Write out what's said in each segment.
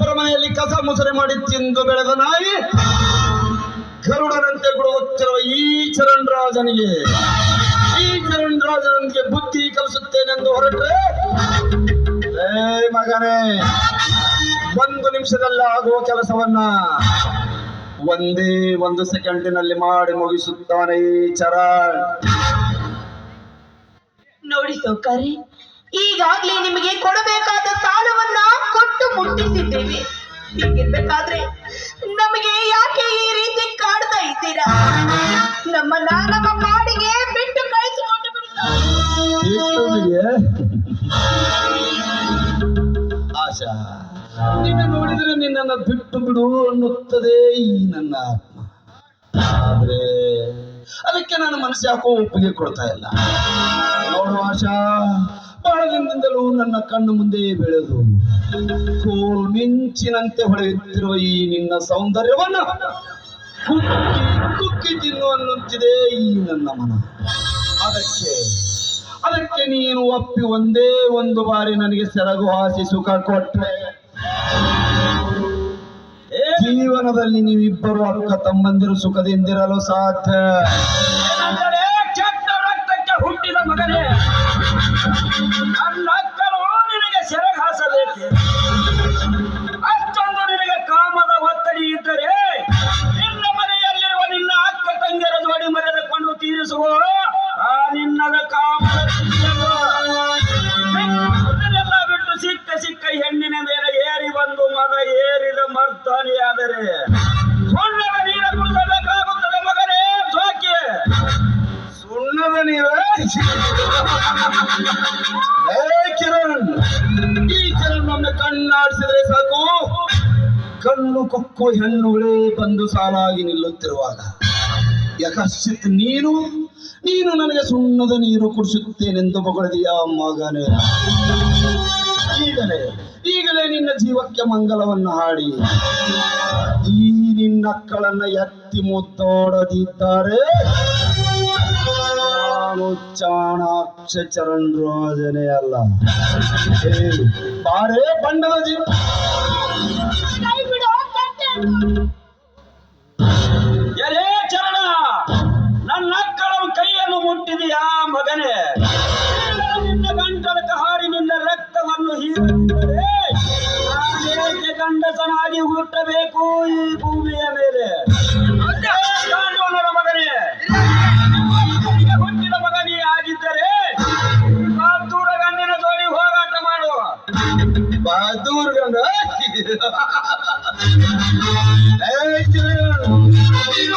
ಇನ್ನೊಬ್ಬರ ಮನೆಯಲ್ಲಿ ಕಸ ಮುಸರೆ ಮಾಡಿ ತಿಂದು ಬೆಳೆದ ನಾಯಿ ಗರುಡನಂತೆ ಗುಡುಗುತ್ತಿರುವ ಈ ಚರಣ್ ರಾಜನಿಗೆ ಬುದ್ಧಿ ಕಲಿಸುತ್ತೇನೆಂದು ಹೊರಟ್ರೆ, ಮಗನೇ, 1 ನಿಮಿಷದಲ್ಲಿ ಆಗುವ ಕೆಲಸವನ್ನ ಒಂದೇ 1 ಸೆಕೆಂಡಿನಲ್ಲಿ ಮಾಡಿ ಮುಗಿಸುತ್ತಾನೆ ಈ ಚರಣ್. ನೋಡಿ ಸೌಕಾರಿ, ಈಗಾಗ್ಲೇ ನಿಮಗೆ ಕೊಡಬೇಕಾದ ಸಾಲವನ್ನ ಕೊಟ್ಟು ಮುಟ್ಟಿಸಿದ್ದೇವೆ. ಹೀಗಿರ್ಬೇಕಾದ್ರೆ ನಮಗೆ ಯಾಕೆ ಈ ರೀತಿ ಕಾಡ್ತಾ ಇದ್ದೀರಾ? ನಮ್ಮ ಪಾಡಿಗೆ ಬಿಟ್ಟು ಕಳಿಸಿಕೊಂಡು ಆಶಾ, ನಿನ್ನ ನೋಡಿದ್ರೆ ನಿನ್ನನ್ನು ಬಿಟ್ಟು ಬಿಡು ಅನ್ನುತ್ತದೆ ಈ ನನ್ನ ಆತ್ಮ. ಆದ್ರೆ ಅದಕ್ಕೆ ನಾನು ಮನಸ್ಸು ಯಾಕೋ ಒಪ್ಪಿಗೆ ಕೊಡ್ತಾ ಇಲ್ಲ. ನೋಡು ಆಶಾ, ಬಹಳ ದಿನದಿಂದಲೂ ನನ್ನ ಕಣ್ಣು ಮುಂದೆ ಬೆಳೆದು ಕೋಲ್ ಮಿಂಚಿನಂತೆ ಹೊಳೆಯುತ್ತಿರುವ ಈ ನಿನ್ನ ಸೌಂದರ್ಯವನ್ನ ಕುಕ್ಕಿ ತಿನ್ನು ಅನ್ನುತ್ತಿದೆ ಈ ನನ್ನ ಮನ. ಅದಕ್ಕೆ ನೀನು ಒಪ್ಪಿ ಒಂದೇ 1 ಬಾರಿ ನನಗೆ ಸೆರಗು ಹಾಸಿ ಸುಖ ಕೊಟ್ಟರೆ ಜೀವನದಲ್ಲಿ ನೀವಿಬ್ಬರು ಅಕ್ಕ ತಮ್ಮಂದಿರು ಸುಖದಿಂದಿರಲು ಸಾಧ್ಯ. ಕೆಟ್ಟ ರಕ್ತಕ್ಕೆ ಹುಟ್ಟಿದ ಮಗನೇ, ನನ್ನ ಅಕ್ಕನು ನಿನಗೆ ಸೆರಗು ಹಾಸಬೇಕು. ಅಷ್ಟೊಂದು ನಿನಗೆ ಕಾಮದ ಒತ್ತಡಿ ಇದ್ದರೆ ನಿನ್ನ ಮನೆಯಲ್ಲಿರುವ ನಿನ್ನ ಅಕ್ಕ ತಂಗಿಯರ ಜೋಡಿ ಮರೆದುಕೊಂಡು ತೀರಿಸುವ ಆ ನಿನ್ನದ ಕಾಮದ ಇದನ್ನೆಲ್ಲ ಬಿಟ್ಟು ಸಿಕ್ಕ ಹೆಣ್ಣಿನ ಮೇಲೆ ಏರಿ ಬಂದು ಮದ ಏರಿದ ಮರ್ದಾನಿಯಾದರೆ ಸುಣ್ಣದ ನೀರ ಕುಡಿಸಬೇಕಾಗುತ್ತದೆ ಮಗನೇ. ಸೋಕೆ ಸುಣ್ಣದ ನೀರ ಕಿರಣ್, ಈ ಕಿರಣ್ ಒಮ್ಮೆ ಕಣ್ಣಾಡಿಸಿದ್ರೆ ಸಾಕು, ಕಣ್ಣು ಕೊಕ್ಕು ಹೆಣ್ಣುಗಳೇ ಬಂದು ಸಾಲಾಗಿ ನಿಲ್ಲುತ್ತಿರುವಾಗ ಯಕಶ್ಚಿತ್ ನೀನು ನನಗೆ ಸುಣ್ಣದ ನೀರು ಕುಡಿಸುತ್ತೇನೆಂದು ಹೊಗಳಿದೆಯ ಮಗನೇ. ಈಗಲೇ ನಿನ್ನ ಜೀವಕ್ಕೆ ಮಂಗಲವನ್ನು ಹಾಡಿ ಈ ನಿನ್ನಕ್ಕಳನ್ನ ಎತ್ತಿ ಮುದ್ದಾಡದಿದ್ದಾರೆ ನಾನು ಚಾಣಾಕ್ಷ ಚರಣ್ ರಾಜನೇ ಅಲ್ಲ. ಬಾರೇ ಬಂಡದ ಜೀವ. ಎಲೇ ಚರಣ, ನನ್ನ ಅಕ್ಕಳ ಕೈಯನ್ನು ಮುಟ್ಟಿದೆಯಾ ಮಗನೇ? ನಿನ್ನ ಗಂಟಲಕ್ಕೆ ಹಾರಿ ನಿನ್ನ ರಕ್ತವನ್ನು ಹೀರಿದರೆ ನಾನೇಕೆ ಗಂಡಸನಾಗಿ ಹುಟ್ಟಬೇಕು ಈ ಭೂಮಿಯ ಮೇಲೆ? ಮಗನೇ, ಹುಟ್ಟಿದ ಮಗನೇ ಆಗಿದ್ದರೆ ಬಹದ್ದೂರ ಗಂಡಿನ ಜೋಡಿ ಹೋರಾಟ ಮಾಡುವ. ಬಹದ್ದೂರ್ ಗಂಡ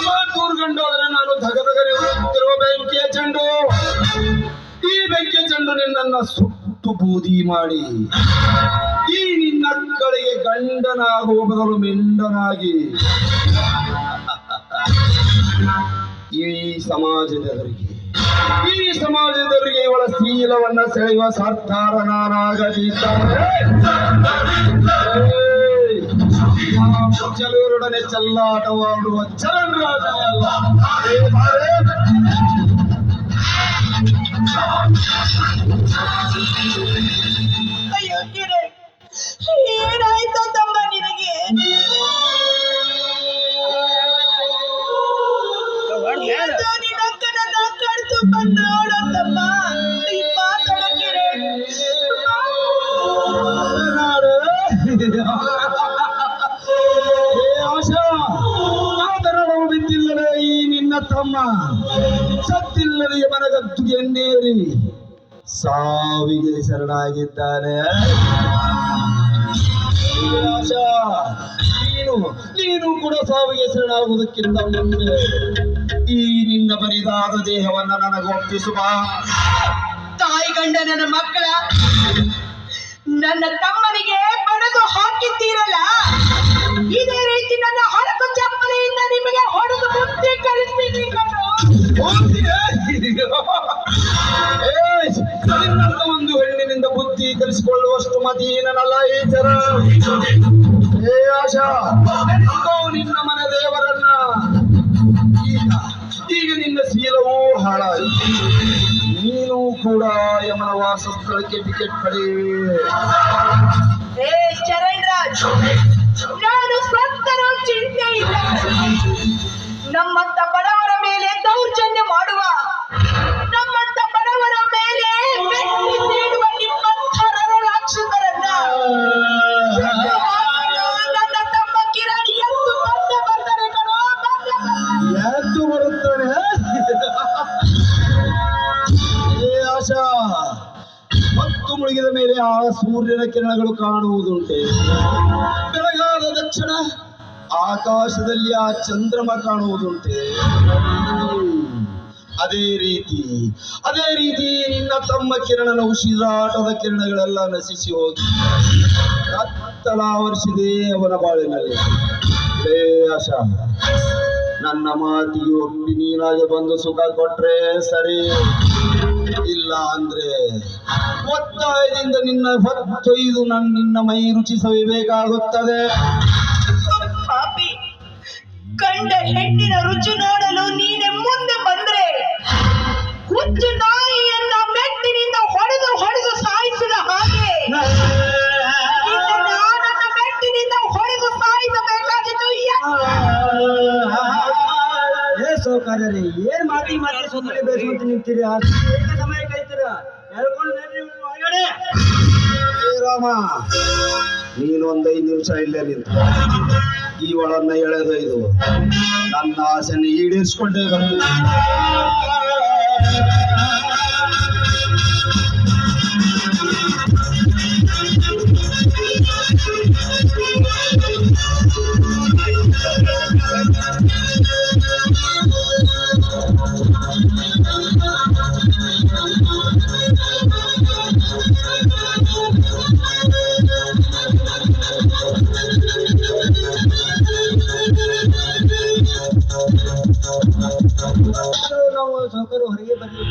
ಬಹದ್ದೂರ್ ಗಂಡು ಆದ್ರೆ ನಾನು ಧಗಧಗನೆ ಉರಿಯುತ್ತಿರುವ ಬೆಂಕಿಯ ಚೆಂಡು. ಈ ಬೆಂಕಿಯ ಚೆಂಡು ನಿನ್ನನ್ನು ಸುಟ್ಟು ಬೂದಿ ಮಾಡಿ ಈ ನಿನ್ನ ಅಕ್ಕಳಿಗೆ ಗಂಡನಾಗುವ ಬದಲು ಮೆಂಡನಾಗಿ ಈ ಸಮಾಜದವರಿಗೆ ಇವಳ ಶೀಲವನ್ನ ಸೆಳೆಯುವ ಸರ್ದಾರ ನಾನಾಗದಿದ್ದಾರೆ. ಚಲುವರೊಡನೆ ಚೆಲ್ಲಾಟವಾಡುವ ಚರಣ್ ರಾಜನೇ ಅಲ್ಲ. ಅಯ್ಯೋ ಕಿರಣ್, ಏನಾಯ್ತು ತಮ್ಮ ನಿನಗೆ? ನಿನ್ನ ಅಕ್ಕನನ್ನ ಕಡ್ತು ಬಂದು ನೋಡೋದಮ್ಮ, ಮಾತಾಡೋ ಕಿರಣ್. ಮಾತನಾಡಲು ಬಿದ್ದಿಲ್ಲವೇ ಈ ನಿನ್ನ ತಮ್ಮ? ಸತ್ತಿಲ್ಲದೆ ಮನಗದ್ದುಗೆ ಎನ್ನೇರಿ ಸಾವಿಗೆ ಶರಣಾಗಿದ್ದಾನೆ. ನೀನು ಕೂಡ ಸಾವಿಗೆ ಶರಣಾಗುವುದಕ್ಕಿಂತ ಮುಂದೆ ಈ ನಿನ್ನ ಬರಿದಾದ ದೇಹವನ್ನ ನನಗೆ ಒಪ್ಪಿಸುವ. ತಾಯಿ ಗಂಡ ನನ್ನ ಮಕ್ಕಳ ನನ್ನ ತಮ್ಮನಿಗೆ ಬಡದು ಹಾಕಿದ್ದೀರಲ್ಲ, ಇದೇ ರೀತಿ ನನ್ನ ಹರಕು ಚಪ್ಪಲಿಯಿಂದ ನಿಮಗೆ ಹೊಡೆದು ಬುದ್ಧಿ ಕಲಿಸ್ತೀನಿ. ಒಂದು ಹೆಣ್ಣಿನಿಂದ ಬುದ್ಧಿ ಕಲಿಸಿಕೊಳ್ಳುವಷ್ಟು ಮತೀನಲ್ಲ ಈ ತರ. ಆಶಾ, ನಿನ್ನ ಮನೆ ದೇವರನ್ನ ಈಗ ನಿನ್ನ ಶೀಲವೂ ಹಾಳಾಯಿತು. ನೀನು ಕೂಡ ಯಮನ ವಾಸಸ್ಥಳಕ್ಕೆ ಟಿಕೆಟ್ ಪಡೆಯುವೆ. ಚರಣ್ ರಾಜ್, ನಮ್ಮಂತ ಬಡವರ ಮೇಲೆ ದೌರ್ಜನ್ಯ ಮಾಡುವ, ನಮ್ಮಂತ ಬಡವರ ಮೇಲೆ ಬೆಂಕಿ ನೀಡುವ ನಿಮ್ಮಂತ ರಾಕ್ಷಸರನ್ನ ನನ್ನ ತಮ್ಮ ಕಿರಣ್ ಎಂದು ಬಂದರೆ ಕಣೋ, ಯಾಕೆ ಬರುತ್ತಾನೆ? ಏ ಆಶಾ, ಮತ್ತು ಮುಳುಗಿದ ಮೇಲೆ ಆ ಸೂರ್ಯನ ಕಿರಣಗಳು ಕಾಣುವುದುಂಟೆ. ಬೆಳಗಾದ ತಕ್ಷಣ ಆಕಾಶದಲ್ಲಿ ಆ ಚಂದ್ರಮ ಕಾಣುವುದುಂಟೆ. ಅದೇ ರೀತಿ ನಿನ್ನ ತಮ್ಮ ಕಿರಣನ ಉಸಿರಾಟದ ಕಿರಣಗಳೆಲ್ಲ ನಶಿಸಿ ಹೋಗಿ ಕತ್ತಲಾವರಿಸಿದೆ ಅವನ ಬಾಳಿನಲ್ಲಿ. ಹೇ ಆಶಾ, ನನ್ನ ಮಾತಿಗೆ ಒಪ್ಪಿ ನೀನಾಗೆ ಬಂದು ಸುಖ ಕೊಟ್ರೆ ಸರಿ, ಇಲ್ಲ ಅಂದ್ರೆ ಒತ್ತಾಯದಿಂದ ನಿನ್ನ ಹೊತ್ತೊಯ್ದು ನಿನ್ನ ಮೈ ರುಚಿಸಬೇಕಾಗುತ್ತದೆ. ಪಾಪಿ, ಕಂಡ ಹೆಣ್ಣಿನ ರುಚಿ ನೋಡಲು ನೀನೆ ಮುಂದೆ ಬಂದ್ರೆ ಹುಚ್ಚು ನಾಯಿಯನ್ನ ಮೆಟ್ಟಿನಿಂದ ಹೊಡೆದು ಸಾಯಿಸಿದ ಹಾಗೆ ನಾನನ್ನ ಮೆಟ್ಟಿನಿಂದ ಹೊಡೆದು ಸಾಯಿಸಬೇಕಾಗಿತ್ತು. ಸೌಕರ್ಯ ಏನ್ ಮಾತಿ ಸುತ್ತಲೇ ಬೇಸುವಂತ ನಿಂತೀರಿ? ಹೇಗೆ ಸಮಯ ಕಳಿತೀರಾ? ಹೇಳ್ಕೊಂಡು ರಾಮ, ನೀನೊಂದ್ 5 ನಿಮಿಷ ಇಲ್ಲೇ ನಿಂತು ಈ ಒಳನ್ನ ಎಳೆದೊಯ್ದು ನನ್ನ ಆಸೆಯನ್ನು ಈಡೇರಿಸಿಕೊಂಡೇ ಬರ್ತೀನಿ. ನಾವು ಸೌಕರ್ಯ ಹೊರಗೆ ಬರ್ಲಿ,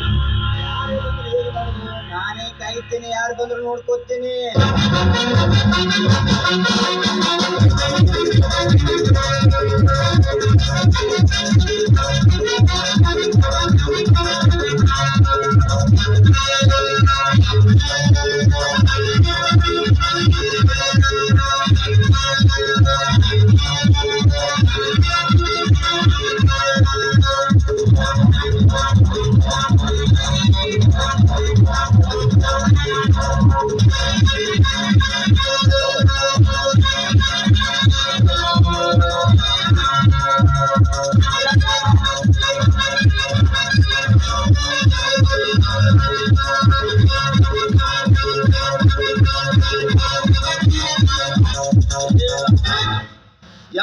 ನಾನೇ ಕಾಯ್ತೇನೆ, ಯಾರು ಬಂದ್ರು ನೋಡ್ಕೋತೇನೆ.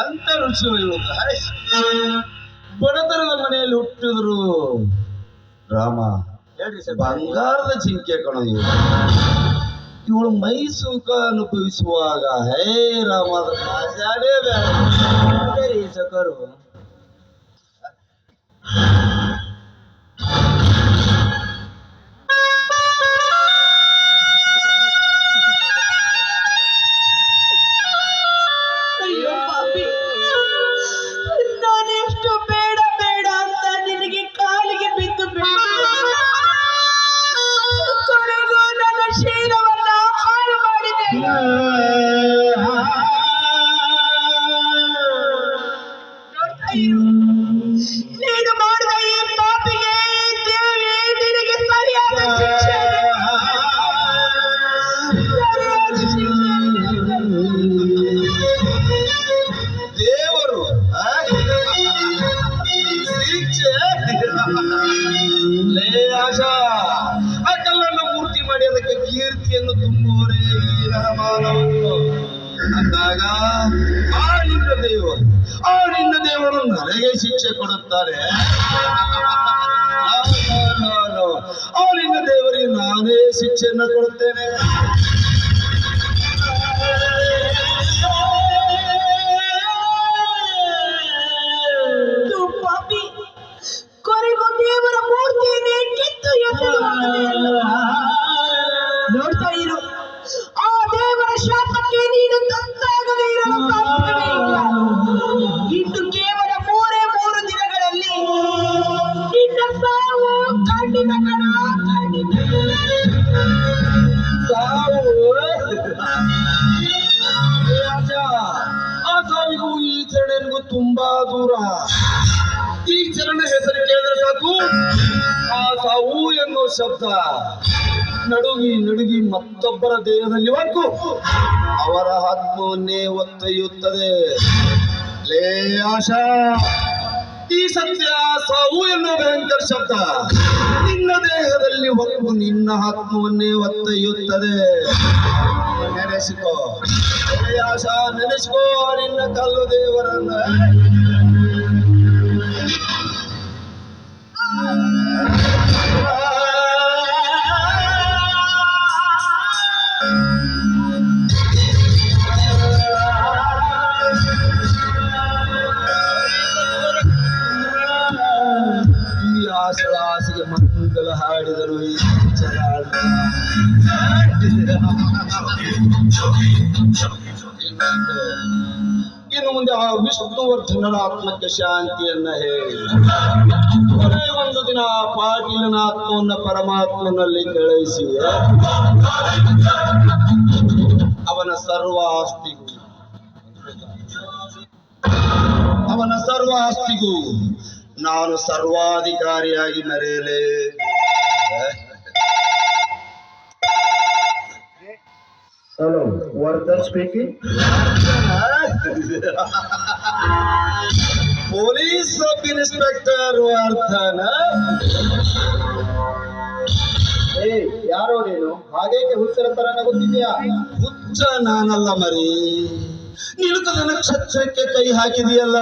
ಎಂತ ರುಚಿ ಇರುವುದು. ಬಡತನದ ಮನೆಯಲ್ಲಿ ಹುಟ್ಟಿದ್ರು ರಾಮ, ಬಂಗಾರದ ಜಿಂಕೆ ಕಣ ಇವಳು ಮೈ ಸುಖ ಅನುಭವಿಸುವಾಗ ಹೇ ರಾಮ, ಸಕರು ನಾನೆಷ್ಟು ಬೇಡ ಅಂತ ನಿನಗೆ ಕಾಲಿಗೆ ಬಿದ್ದು ಕೊನೆಗೂ ನನ್ನ ಶೀಲವನ್ನ ಹಾಳು ಮಾಡಿದೆ. ನೀನು ಮಾಡಿದ ಈ ಪಾಪಿಗೆ ದೇವಿ ನಿನಗೆ ಸರಿಯಾದ ಶಿಕ್ಷೆ. ದೇವರು ಶಿಕ್ಷೆ ಲೇ ಆಶಾ, ಆ ಕಲ್ಲನ್ನು ಮೂರ್ತಿ ಮಾಡಿ ಅದಕ್ಕೆ ಕೀರ್ತಿಯನ್ನು ತುಂಬುವರೇ ಈ ನರಮಾನವರು ಅಂದಾಗ ಆ ನಿನ್ನ ದೇವರು ನನಗೆ ಶಿಕ್ಷೆ ಕೊಡುತ್ತಾರೆ. ಆ ನಿನ್ನ ದೇವರಿಗೆ ನಾನೇ ಶಿಕ್ಷೆಯನ್ನು ಕೊಡುತ್ತೇನೆ. ಪಾಪಿ, ಕೊನೆಗೂ ದೇವರ ಮೂರ್ತಿಯನ್ನೇ ಕಿತ್ತು ನೋಡ್ತಾ ಇರು. ಆ ದೇವರ ಶಾಪಕ್ಕೆ ನೀನು ತಂತಾಗದೇ ಇರಲು ಸಾಧ್ಯವೇ ಇಲ್ಲ. ಇನ್ನು ಕೇವಲ 3 ದಿನಗಳಲ್ಲಿ ನಿನ್ನ ಸಾವು ಖಂಡಿತ ಕಣ, ಖಂಡಿತ. ಸಾವು ಆ ಸಾವಿಗೂ ಈ ಚರಣೆಗೂ ತುಂಬಾ ದೂರ. ಈ ಚರಣ ಹೆಸರು ಕೇಳಿದ್ರೆ ಸಾಕು ಆ ಸಾವು ಎನ್ನುವ ಶಬ್ದ ನಡುಗಿ ನಡುಗಿ ಮತ್ತೊಬ್ಬರ ದೇಹದಲ್ಲಿ ಹೊಕ್ಕು ಅವರ ಆತ್ಮವನ್ನೇ ಒತ್ತೊಯ್ಯುತ್ತದೆ. ಲೇ ಆಶಾ, ಈ ಸತ್ಯ ಸಾವು ಎನ್ನುವ ಭಯಂಕರ ಶಬ್ದ ನಿನ್ನ ದೇಹದಲ್ಲಿ ಹೊಕ್ಕು ನಿನ್ನ ಆತ್ಮವನ್ನೇ ಒತ್ತೊಯ್ಯುತ್ತದೆ. ನೆನೆಸಿಕೋ ಲೇ ಆಶಾ, ನೆನೆಸಿಕೋ ನಿನ್ನ ಕಲ್ಲು ದೇವರನ್ನ. ಈ ಆಸೆಗೆ ಮಂಗಲ ಹಾಡಿದರು ಈ ಚರಾಳ. ಇನ್ನು ಮುಂದೆ ಆ ವಿಷ್ಣುವರ್ಧನನ ಆತ್ಮಕ್ಕೆ ಶಾಂತಿಯನ್ನ ಹೇಳಿ ಕೊನೆ ಒಂದು ದಿನ ಪಾಟೀಲನ ಆತ್ಮವನ್ನ ಪರಮಾತ್ಮನಲ್ಲಿ ಕಳುಹಿಸಿ ಅವನ ಸರ್ವ ಆಸ್ತಿಗೂ ನಾನು ಸರ್ವಾಧಿಕಾರಿಯಾಗಿ ಮೆರೆಯಲೇ. Hello, Vardhan speaking. Police sub inspector Vardhan. ಯಾರೋ ನೀನು ಹಾಗೇಕೆ ಹುಚ್ಚರ ತರ ನಗುತ್ತಿದ್ಯಾ? ಹುಚ್ಚ ನಾನಲ್ಲ ಮರಿ, ನೀನು ನನ್ನ ನಕ್ಷತ್ರಕ್ಕೆ ಕೈ ಹಾಕಿದೆಯಲ್ಲ